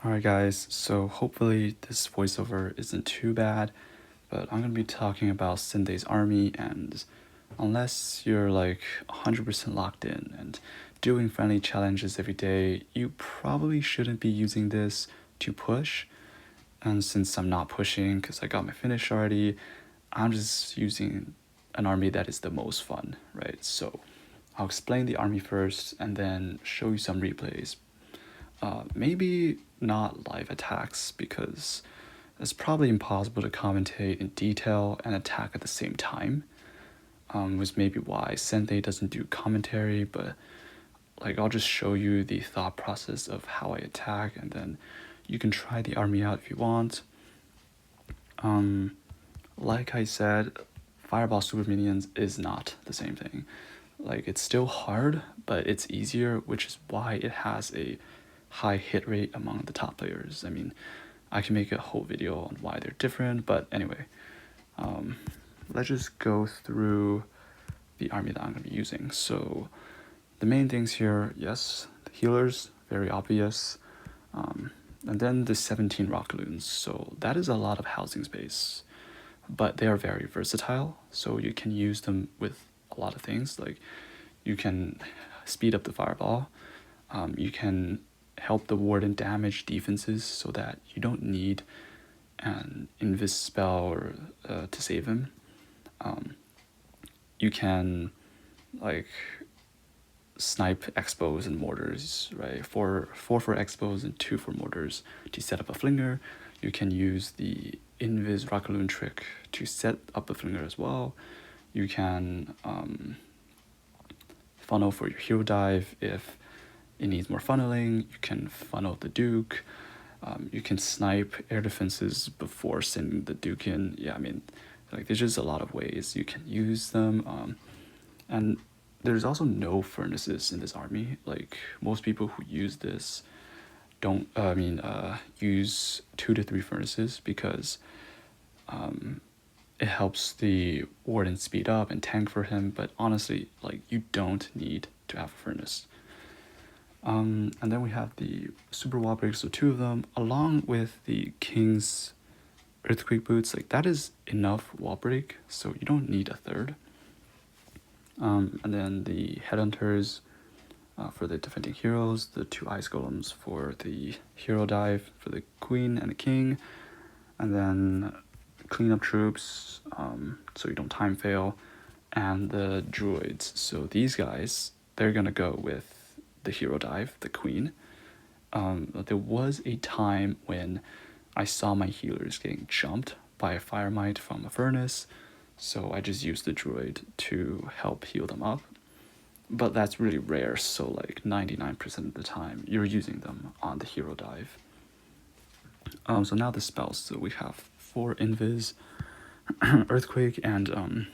Alright guys, so hopefully this voiceover isn't too bad, but I'm going to be talking about Synthé's army, and unless you're like 100% locked in and doing friendly challenges every day, you probably shouldn't be using this to push. And since I'm not pushing because I got my finish already, I'm just using an army that is the most fun, right? So I'll explain the army first and then show you some replays. Maybe not live attacks because it's probably impossible to commentate in detail and attack at the same time. Was maybe why Synthé doesn't do commentary, but like I'll just show you the thought process of how I attack, and then you can try the army out if you want. Like I said, Fireball Super Minions is not the same thing. Like it's still hard, but it's easier, which is why it has a high hit rate among the top players. I mean, I can make a whole video on why they're different, but anyway, let's just go through the army that I'm going to be using. So the main things here, yes, the healers, very obvious, and then the 17 rockaloons. So that is a lot of housing space, but they are very versatile, so you can use them with a lot of things. Like you can speed up the fireball, you can help the warden damage defenses so that you don't need an invis spell or to save him. You can like snipe expos and mortars, right? Four for expos and 2 for mortars to set up a flinger. You can use the invis rockaloon trick to set up a flinger as well. You can funnel for your hero dive if it needs more funneling. You can funnel the Duke. You can snipe air defenses before sending the Duke in. Yeah, I mean, like there's just a lot of ways you can use them. And there's also no furnaces in this army. Like most people who use this don't, use 2 to 3 furnaces because it helps the warden speed up and tank for him. But honestly, like you don't need to have a furnace. And then we have the super wall breaks, so 2 of them, along with the King's earthquake boots. Like that is enough wall break, so you don't need a 3rd. And then the headhunters for the defending heroes, the 2 ice golems for the hero dive for the queen and the king, and then cleanup troops, so you don't time fail, and the druids. So these guys, they're gonna go with the hero dive, the queen. There was a time when I saw my healers getting jumped by a fire mite from a furnace, so I just used the druid to help heal them up. But that's really rare, so like 99% of the time you're using them on the hero dive. So now the spells. So we have 4 invis, earthquake, and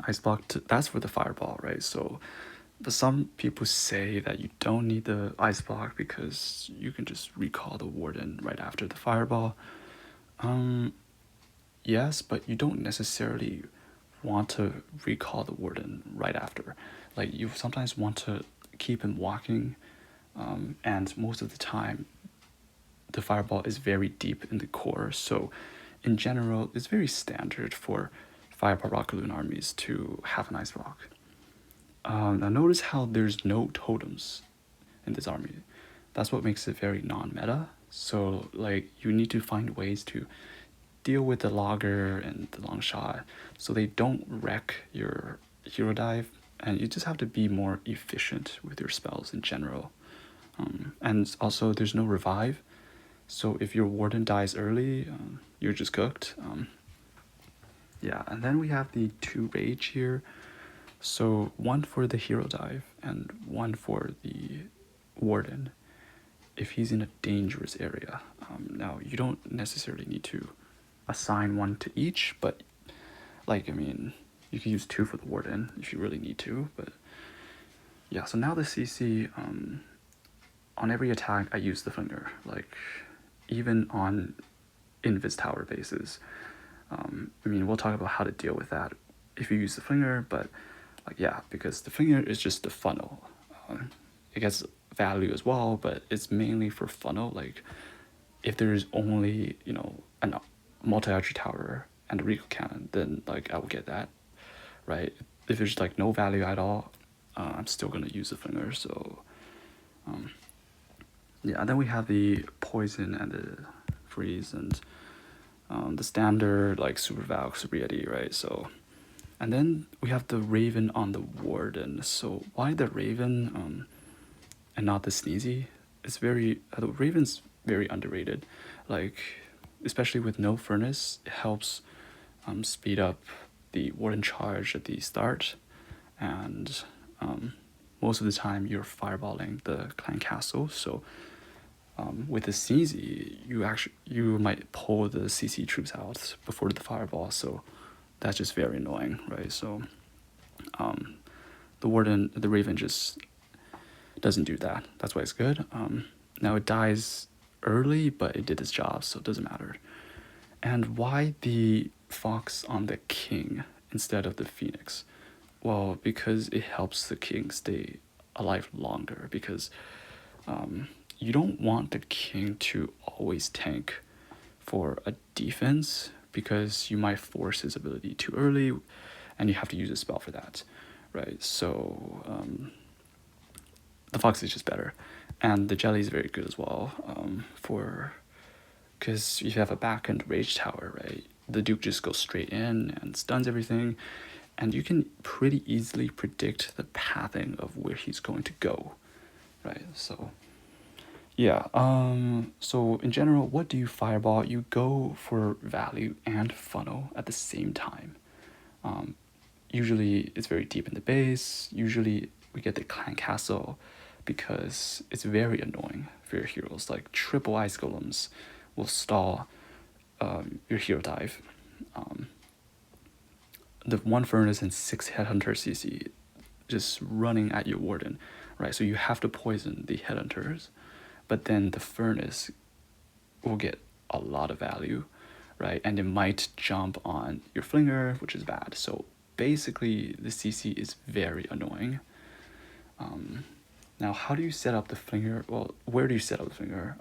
ice block. That's for the fireball, right? So but some people say that you don't need the ice block because you can just recall the warden right after the fireball. Yes, but you don't necessarily want to recall the warden right after. Like you sometimes want to keep him walking, and most of the time the fireball is very deep in the core. So in general, it's very standard for fireball rockaloon armies to have an ice block. Now notice how there's no totems in this army. That's what makes it very non-meta. So like you need to find ways to deal with the logger and the long shot so they don't wreck your hero dive, and you just have to be more efficient with your spells in general. And also there's no revive, so if your warden dies early, you're just cooked. Yeah, and then we have the 2 rage here. So 1 for the hero dive and 1 for the warden if he's in a dangerous area. Now you don't necessarily need to assign 1 to each, but like I mean you can use 2 for the warden if you really need to. But yeah, so now the CC, on every attack I use the flinger, like even on invis tower bases. I mean we'll talk about how to deal with that if you use the flinger, but like yeah, because the flinger is just the funnel. It gets value as well, but it's mainly for funnel. Like if there's only, you know, a multi-archer tower and a recall cannon, then like I will get that, right? If there's like no value at all, I'm still gonna use the flinger. So yeah, and then we have the poison and the freeze and the standard like super valk, super yeti, right? So and then we have the raven on the warden. So why the raven and not the sneezy? It's very the raven's very underrated, like especially with no furnace, it helps speed up the warden charge at the start, and most of the time you're fireballing the clan castle. So with the sneezy, you might pull the CC troops out before the fireball. So that's just very annoying, right? So the raven just doesn't do that. That's why it's good. Now it dies early, but it did its job, so it doesn't matter. And why the fox on the king instead of the phoenix? Well, because it helps the king stay alive longer, because you don't want the king to always tank for a defense, because you might force his ability too early and you have to use a spell for that, right? So the fox is just better, and the jelly is very good as well, for because if you have a back end rage tower, right, the duke just goes straight in and stuns everything, and you can pretty easily predict the pathing of where he's going to go, right? So yeah, so in general, what do you fireball? You go for value and funnel at the same time. Usually it's very deep in the base. Usually we get the clan castle because it's very annoying for your heroes. Like triple ice golems will stall your hero dive. The one furnace and 6 headhunter CC just running at your warden, right? So you have to poison the headhunters, but then the furnace will get a lot of value, right? And it might jump on your flinger, which is bad. So basically, the CC is very annoying. Now, how do you set up the flinger? Well, where do you set up the flinger?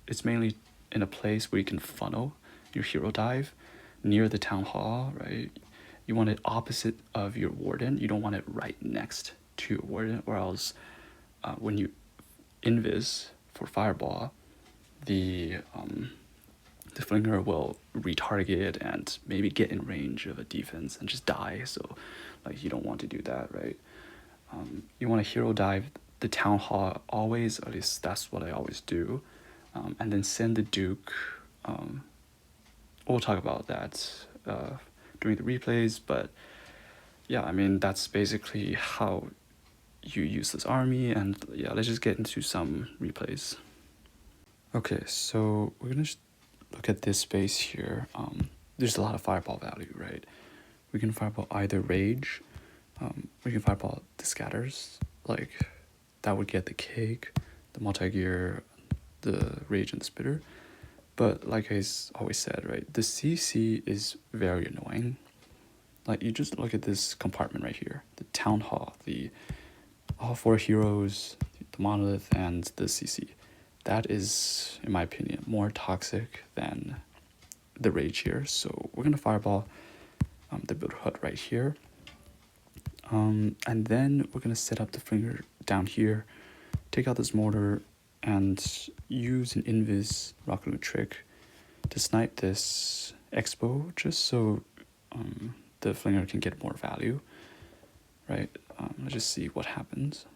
It's mainly in a place where you can funnel your hero dive near the town hall, right? You want it opposite of your warden. You don't want it right next to your warden, or else when you invis for fireball, the flinger will retarget and maybe get in range of a defense and just die. So like you don't want to do that, right? You want to hero dive the town hall always, at least that's what I always do, and then send the duke. We'll talk about that during the replays, but yeah, I mean that's basically how you use this army, and yeah, let's just get into some replays. Okay, so we're gonna look at this space here. There's a lot of fireball value, right? We can fireball either rage, we can fireball the scatters, like that would get the cake, the multi-gear, the rage, and the spitter. But like I always said, right, the CC is very annoying. Like you just look at this compartment right here, the town hall, the all 4 heroes, the monolith, and the CC. That is, in my opinion, more toxic than the rage here. So we're gonna fireball the builder hut right here. And then we're gonna set up the flinger down here, take out this mortar, and use an invis rocket loot trick to snipe this expo, just so the flinger can get more value, right? Let's just see what happens.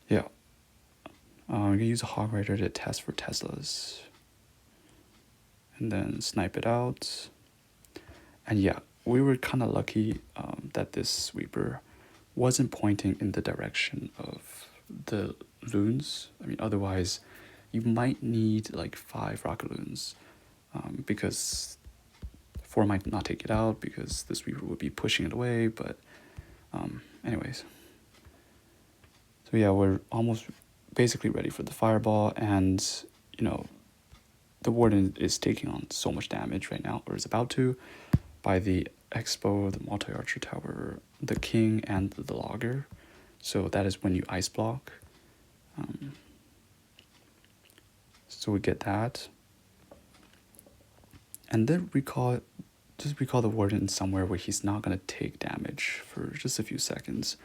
Yeah, I'm gonna use a hog rider to test for Teslas, and then snipe it out. And yeah, we were kind of lucky that this sweeper wasn't pointing in the direction of the loons. I mean, otherwise you might need like 5 rocket loons, because 4 might not take it out because the sweeper would be pushing it away. But anyways, so yeah, we're almost basically ready for the fireball, and you know, the warden is taking on so much damage right now, or is about to, by the expo, the multi-archer tower, the king, and the logger. So that is when you ice block. So we get that. And then just recall the warden somewhere where he's not going to take damage for just a few seconds.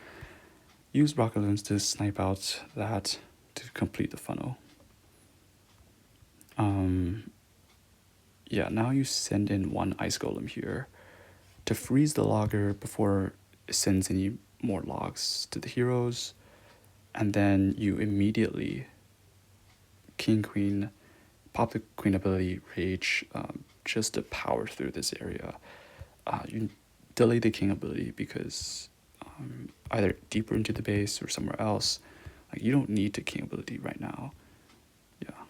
Use rocket loons to snipe out that to complete the funnel. Yeah, now you send in one ice golem here to freeze the logger before it sends any more logs to the heroes. And then you immediately king queen, pop the queen ability rage, just to power through this area. You delay the king ability because either deeper into the base or somewhere else, like you don't need the king ability right now. Yeah,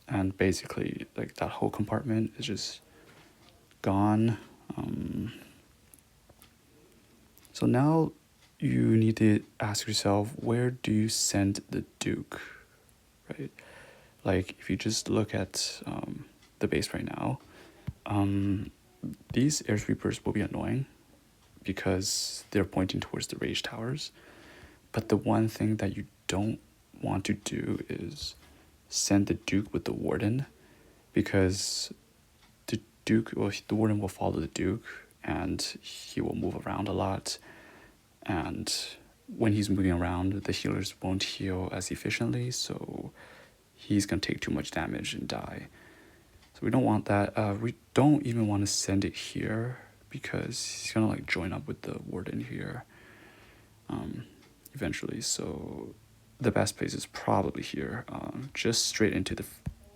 and basically like that whole compartment is just gone. So now you need to ask yourself, where do you send the Duke, right? Like if you just look at the base right now, these air sweepers will be annoying because they're pointing towards the rage towers. But the one thing that you don't want to do is send the Duke with the warden, because the warden will follow the Duke and he will move around a lot. And when he's moving around, the healers won't heal as efficiently, so he's gonna take too much damage and die. So we don't want that. We don't even want to send it here because he's gonna like join up with the warden here eventually. So the best place is probably here, just straight into the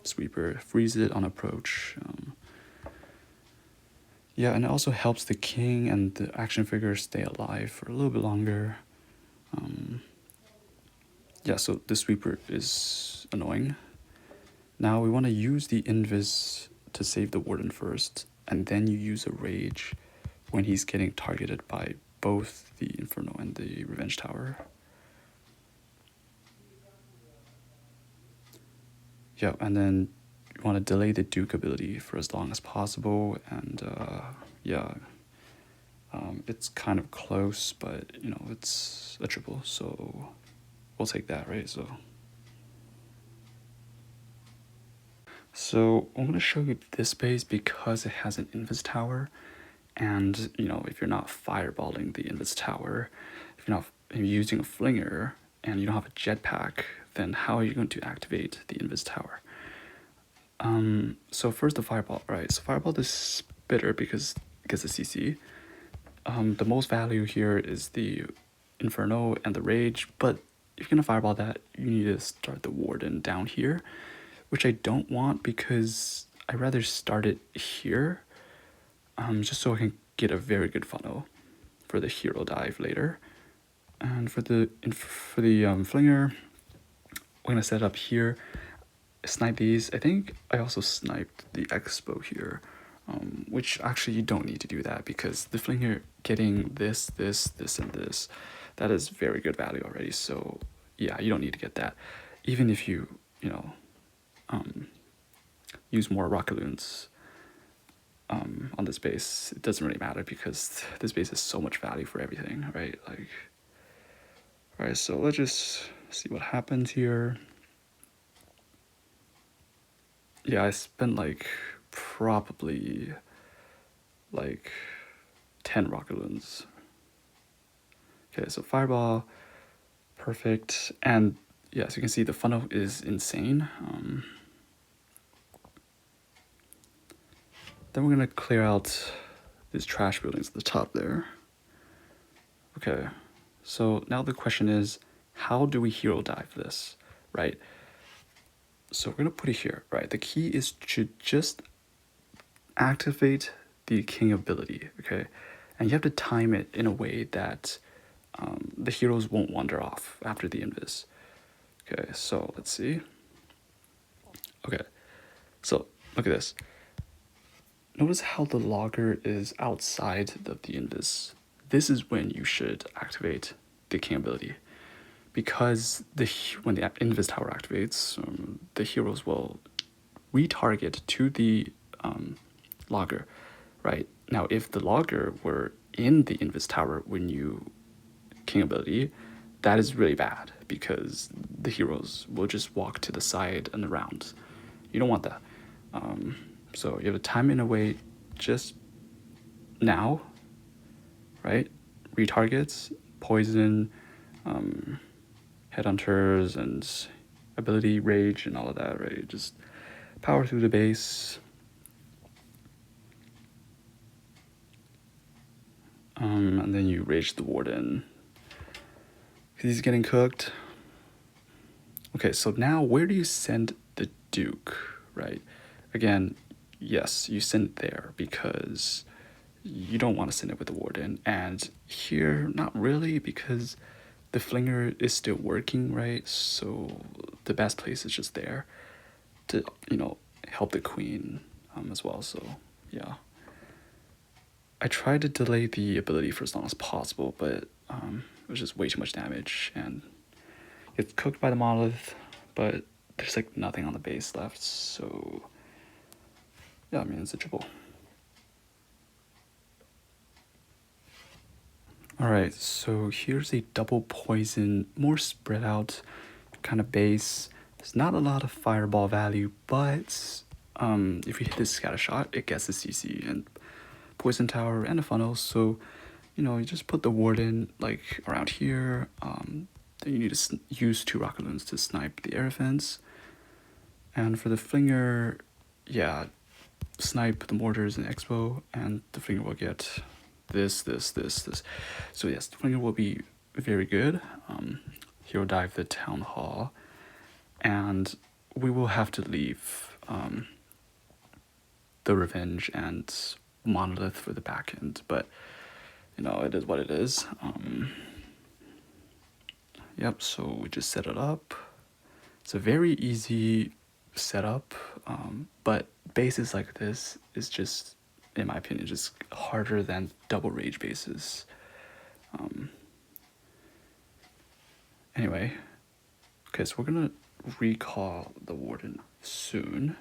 sweeper, freeze it on approach. Yeah, and it also helps the king and the action figures stay alive for a little bit longer. Yeah, so the sweeper is annoying. Now we want to use the invis to save the warden first, and then you use a rage when he's getting targeted by both the Inferno and the Revenge Tower. Yeah, and then you want to delay the Duke ability for as long as possible, and yeah, it's kind of close, but you know, it's a triple, so we'll take that, right? So I'm gonna show you this base because it has an invis tower, and you know, if you're not fireballing the invis tower, if you're using a flinger and you don't have a jetpack, then how are you going to activate the invis tower? So first the fireball, right? So fireball is spitter because the CC. The most value here is the Inferno and the Rage, but if you're gonna fireball that, you need to start the Warden down here, which I don't want because I'd rather start it here, just so I can get a very good funnel for the hero dive later. And for the flinger, we're gonna set it up here, snipe these. I think I also sniped the expo here, which actually you don't need to do that because the flinger getting this, and this, that is very good value already. So yeah, you don't need to get that. Even if you use more rocket loons on this base, it doesn't really matter because this base has so much value for everything, right? Like, all right, so let's just see what happens here. Yeah, I spent like probably like 10 rocket loons. Okay, so fireball, perfect. And yeah, so you can see the funnel is insane. Then we're gonna clear out these trash buildings at the top there. Okay, so now the question is, how do we hero dive this, right? So we're gonna put it here, right? The key is to just activate the king ability, okay? And you have to time it in a way that the heroes won't wander off after the invis. Okay, so let's see. Okay, so look at this. Notice how the logger is outside of the invis. This is when you should activate the king ability, because when the invis tower activates, the heroes will retarget to the logger, right? Now, if the logger were in the invis tower when you king ability, that is really bad because the heroes will just walk to the side and around. You don't want that. So you have to time in a way just now, right? Retargets, poison, headhunters, and ability, rage, and all of that, right? Just power through the base. And then you rage the warden. He's getting cooked. Okay, so now where do you send the Duke, right? Again, yes, you send it there because you don't want to send it with the warden. And here, not really, because the flinger is still working, right? So the best place is just there to, help the queen as well. So yeah. I tried to delay the ability for as long as possible, but it was just way too much damage and gets cooked by the monolith, but there's like nothing on the base left, so yeah, I mean, it's a triple. Alright, so here's a double poison, more spread out kind of base. There's not a lot of fireball value, but if you hit this scatter shot, it gets a CC and poison tower and a funnel, so you just put the warden like around here. Then you need to use 2 rocket loons to snipe the air defense. And for the flinger, yeah, snipe the mortars and expo, and the flinger will get this. So yes, the flinger will be very good. Hero dive the town hall, and we will have to leave the revenge and monolith for the back end, but it is what it is. Yep, so we just set it up. It's a very easy setup, but bases like this is just, in my opinion, just harder than double rage bases. Anyway, okay, so we're gonna recall the warden soon,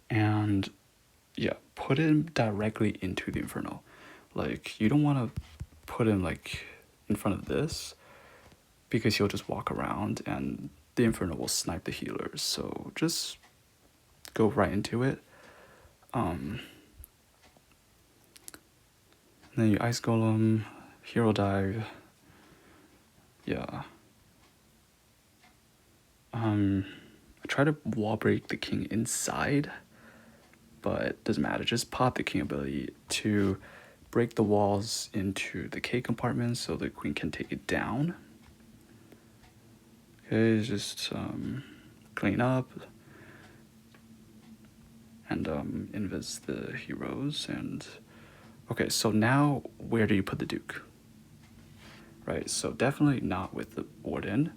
and yeah, put him directly into the inferno. Like, you don't want to put him like in front of this, because he'll just walk around and the inferno will snipe the healers. So just go right into it. And then you ice golem, hero dive. Yeah. I try to wall break the king inside, but doesn't matter. Just pop the king ability to break the walls into the K compartment so the queen can take it down. Okay, just clean up and invis the heroes. And okay, so now where do you put the Duke? Right, so definitely not with the warden.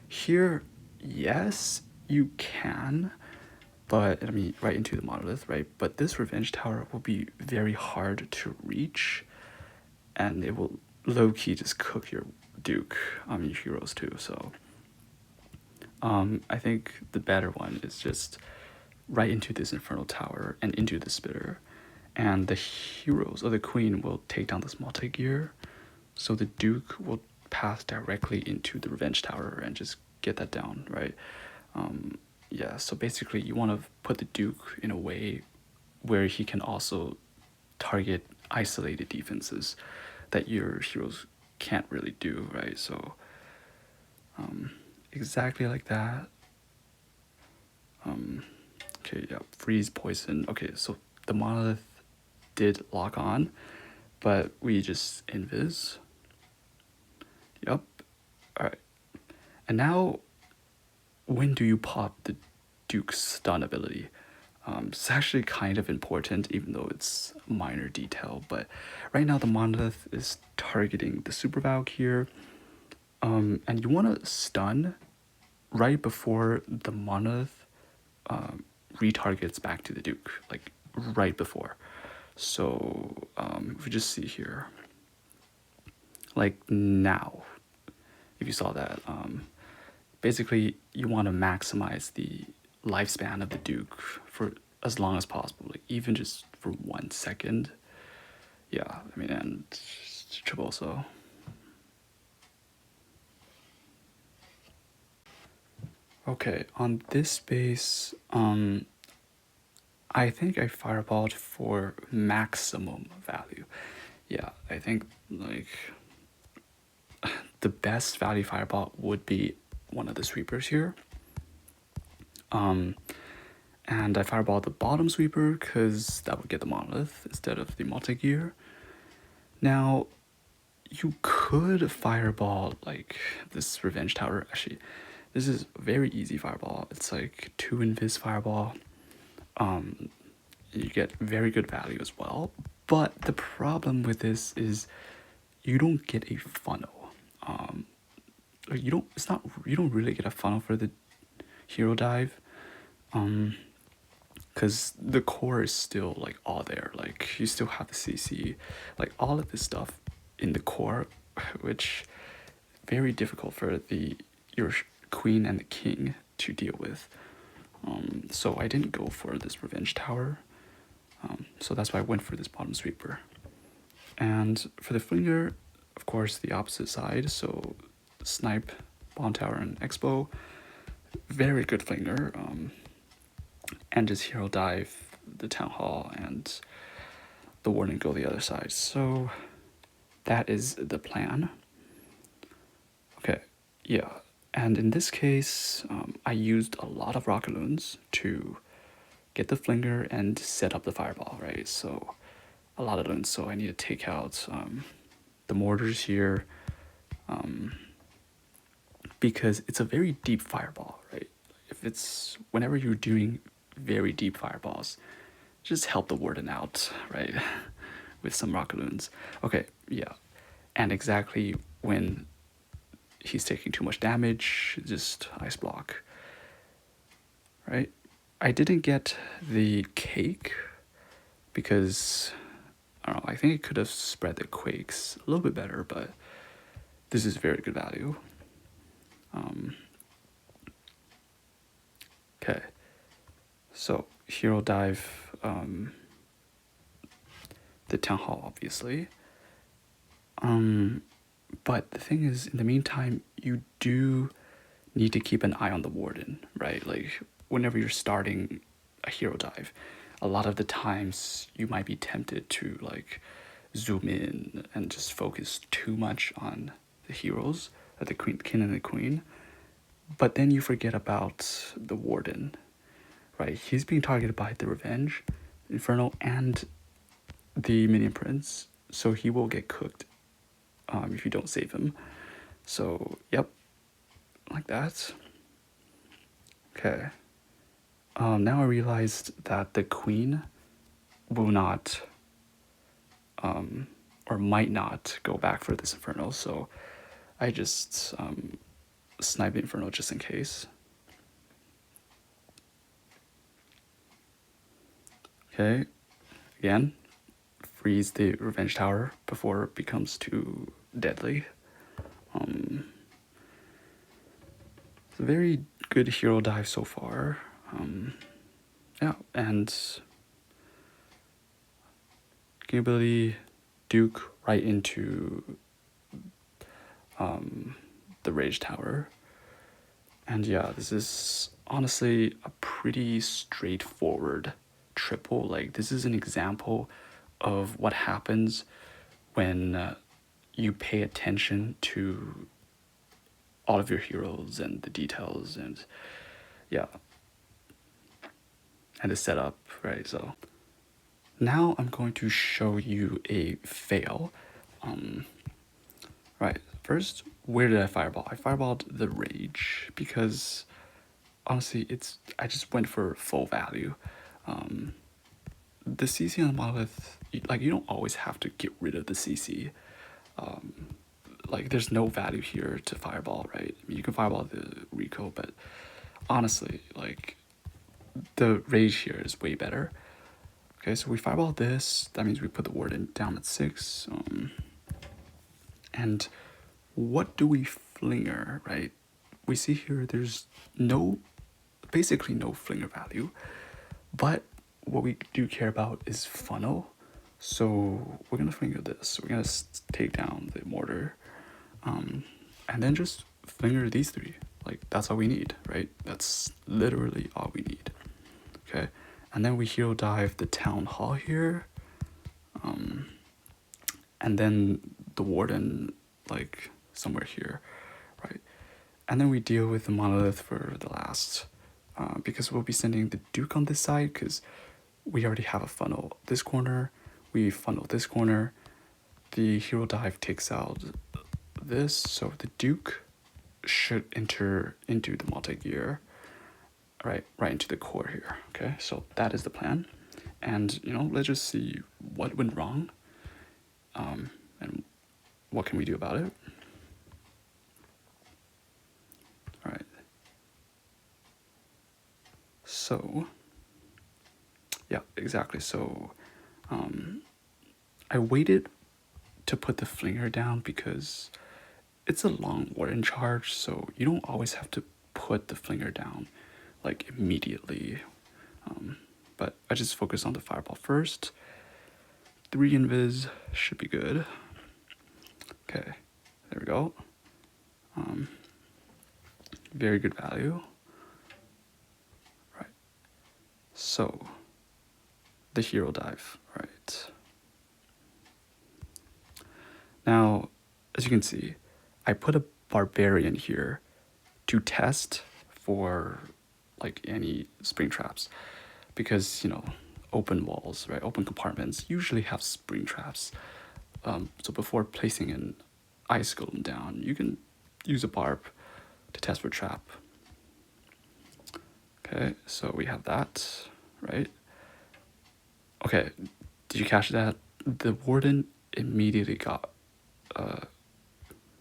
Here, yes, you can, but I mean, right into the monolith, right? But this revenge tower will be very hard to reach, and it will low-key just cook your Duke, your heroes too. So I think the better one is just right into this infernal tower and into the spitter, and the heroes or the queen will take down this multi-gear, so the Duke will pass directly into the revenge tower and just get that down, right? Yeah, so basically you want to put the Duke in a way where he can also target isolated defenses that your heroes can't really do, right? So exactly like that. Okay, yeah, freeze, poison. Okay, so the monolith did lock on, but we just invis. Yep. Alright. And now, when do you pop the Duke's stun ability? It's actually kind of important, even though it's a minor detail, but right now the monolith is targeting the super valk here, and you want to stun right before the monolith retargets back to the Duke, like right before. So if we just see here, like now, if you saw that, basically you want to maximize the lifespan of the Duke for as long as possible, like even just for 1 second. Yeah, I mean, and triple, so Okay, on this base, I think I fireballed for maximum value. Yeah, I think like the best value fireball would be one of the sweepers here. And I fireballed the bottom sweeper because that would get the monolith instead of the multi-gear. Now, you could fireball like this revenge tower. Actually, this is a very easy fireball. It's like 2 invis fireball. You get very good value as well. But the problem with this is you don't get a funnel. You don't. It's not. You don't really get a funnel for the hero dive. Because the core is still like all there. Like you still have the CC, like all of this stuff in the core, which very difficult for your queen and the king to deal with. So I didn't go for this revenge tower. So that's why I went for this bottom sweeper. And for the flinger, of course, the opposite side. So snipe, bomb tower, and expo. Very good flinger. And just hero dive the town hall and the warden go the other side. So that is the plan. Okay, yeah. And in this case, I used a lot of rocket loons to get the flinger and set up the fireball, right? So a lot of loons. So I need to take out the mortars here because it's a very deep fireball, right? If it's whenever you're doing very deep fireballs, just help the warden out, right? With some rocket loons. Okay, yeah. And exactly when he's taking too much damage, just ice block. Right? I didn't get the cake because I don't know, I think it could have spread the quakes a little bit better, but this is very good value. Okay. So hero dive the town hall obviously. But the thing is, in the meantime, you do need to keep an eye on the warden, right? Like whenever you're starting a hero dive, a lot of the times you might be tempted to like zoom in and just focus too much on the heroes, the king and the queen. But then you forget about the warden, right? He's being targeted by the revenge, Inferno, and the minion prince, so he will get cooked if you don't save him. So, yep, like that. Okay. Now I realized that the queen will not, or might not go back for this Inferno, so I just snipe the Inferno just in case. Okay, again, freeze the Revenge Tower before it becomes too deadly. It's a very good hero dive so far. Yeah, and game ability, Duke right into the Rage Tower. And yeah, this is honestly a pretty straightforward triple. Like, this is an example of what happens when you pay attention to all of your heroes and the details and yeah, and the setup, right? So now I'm going to show you a fail. Right, first, where did I fireball? I fireballed the Rage because honestly, I just went for full value. The CC on the monolith, like you don't always have to get rid of the CC. Like there's no value here to fireball, right? I mean, you can fireball the Rico, but honestly, like the Rage here is way better. Okay, so we fireball this. That means we put the warden down at 6. And what do we flinger, right? We see here there's basically no flinger value, but what we do care about is funnel. So we're gonna flinger this. We're gonna take down the mortar, and then just flinger these 3. Like, that's all we need, right? That's literally all we need. Okay, and then we hero dive the town hall here, and then the warden, like, somewhere here, right? And then we deal with the monolith for the last, because we'll be sending the duke on this side, because we already have a funnel this corner, we funnel this corner, the hero dive takes out this, so the duke should enter into the multi-gear, right into the core here. Okay, so that is the plan, and let's just see what went wrong, and what can we do about it. All right, so yeah, exactly. So I waited to put the flinger down because it's a long warden charge, so you don't always have to put the flinger down like immediately. But I just focus on the fireball first. 3 invis should be good. Okay, there we go. Very good value. Right. So the hero dive, right? Now, as you can see, I put a barbarian here to test for like any spring traps, because open walls, right, open compartments usually have spring traps. So before placing an ice golem down, you can use a barb to test for trap. Okay, so we have that, right? Okay, did you catch that? The warden immediately got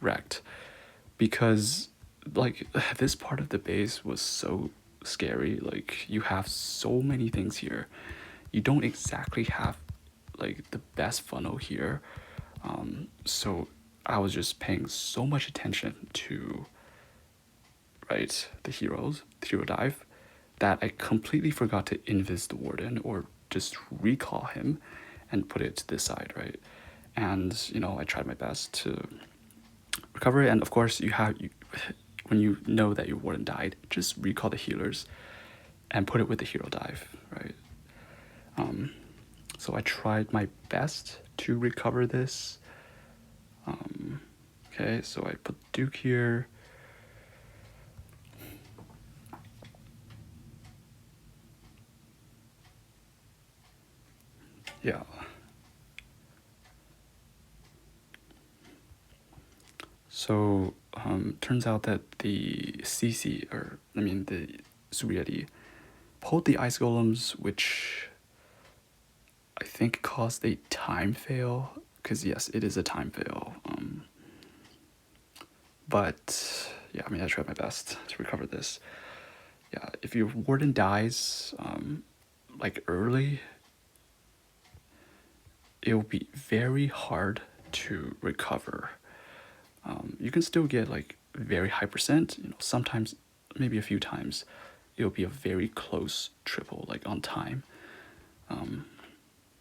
wrecked, because like this part of the base was so scary. Like, you have so many things here, you don't exactly have like the best funnel here. So I was just paying so much attention to, right, the hero dive, that I completely forgot to invis the warden or just recall him and put it to this side, right? And I tried my best to recover it, and of course when you know that your warden died, just recall the healers and put it with the hero dive, right? So I tried my best to recover this. Okay, so I put Duke here. Yeah. So turns out that the CC, or I mean the Surieti, pulled the ice golems, which I think caused a time fail, because yes, it is a time fail. But yeah, I mean, I tried my best to recover this. Yeah, if your warden dies like early, it will be very hard to recover. You can still get like very high percent, sometimes, maybe a few times, it'll be a very close triple, like on time.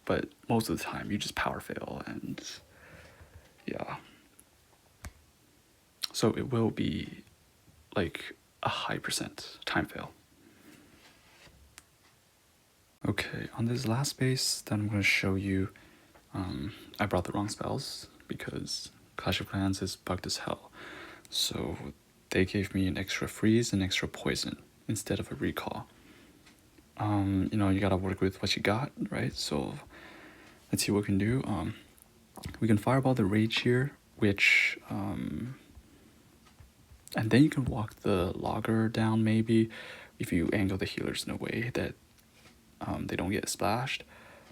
But most of the time, you just power fail, and yeah. So it will be like a high percent time fail. Okay, on this last base, then I'm going to show you, I brought the wrong spells because Clash of Clans is bugged as hell. So they gave me an extra freeze and extra poison instead of a recall. You gotta work with what you got, right? So let's see what we can do. We can fireball the rage here, which and then you can walk the logger down maybe if you angle the healers in a way that they don't get splashed.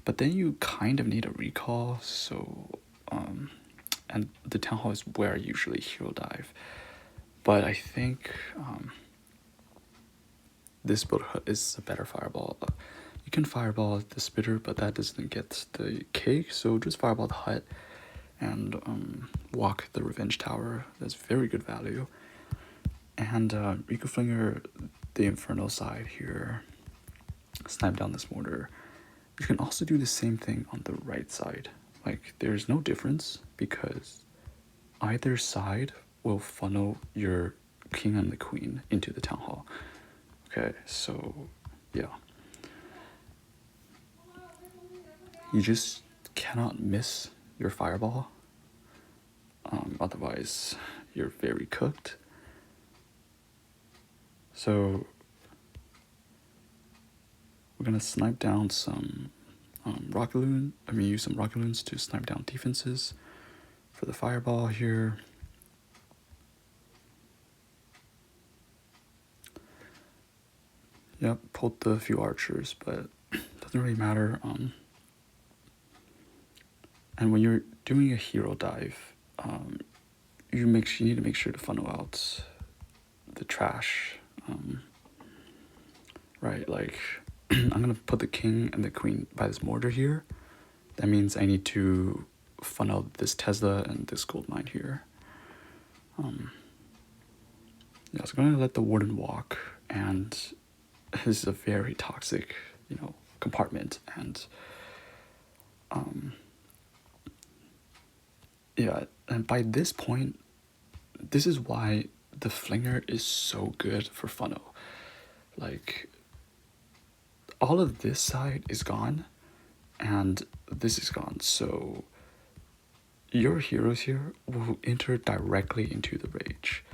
But then you kind of need a recall, so and the town hall is where I usually hero dive. But I think this build is a better fireball. You can fireball the spitter, but that doesn't get the cake, so just fireball the hut and walk the revenge tower. That's very good value. And you can flinger the infernal side here, snipe down this mortar. You can also do the same thing on the right side. Like, there's no difference because either side will funnel your king and the queen into the town hall. Okay, so yeah. You just cannot miss your fireball. Otherwise, you're very cooked. So we're gonna snipe down some use some rocket loons to snipe down defenses for the fireball here. Yep, pulled the few archers, but doesn't really matter. And when you're doing a hero dive, you need to make sure to funnel out the trash. Right, like I'm gonna put the king and the queen by this mortar here. That means I need to funnel this Tesla and this gold mine here. Yeah, so I'm gonna let the warden walk, and this is a very toxic, compartment, and yeah, and by this point, this is why the flinger is so good for funnel. Like, all of this side is gone, and this is gone, so your heroes here will enter directly into the rage,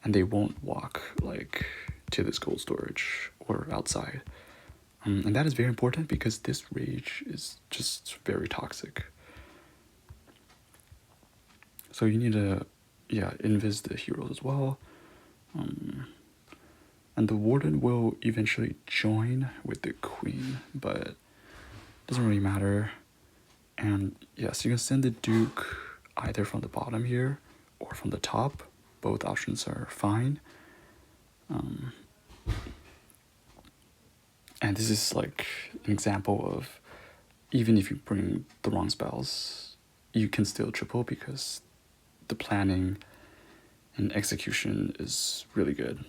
and they won't walk like to this gold storage or outside. And that is very important because this rage is just very toxic. So you need to, invis the heroes as well. And the warden will eventually join with the queen, but it doesn't really matter. And yeah, so you can send the duke either from the bottom here or from the top. Both options are fine. And this is like an example of, even if you bring the wrong spells, you can still triple because the planning and execution is really good.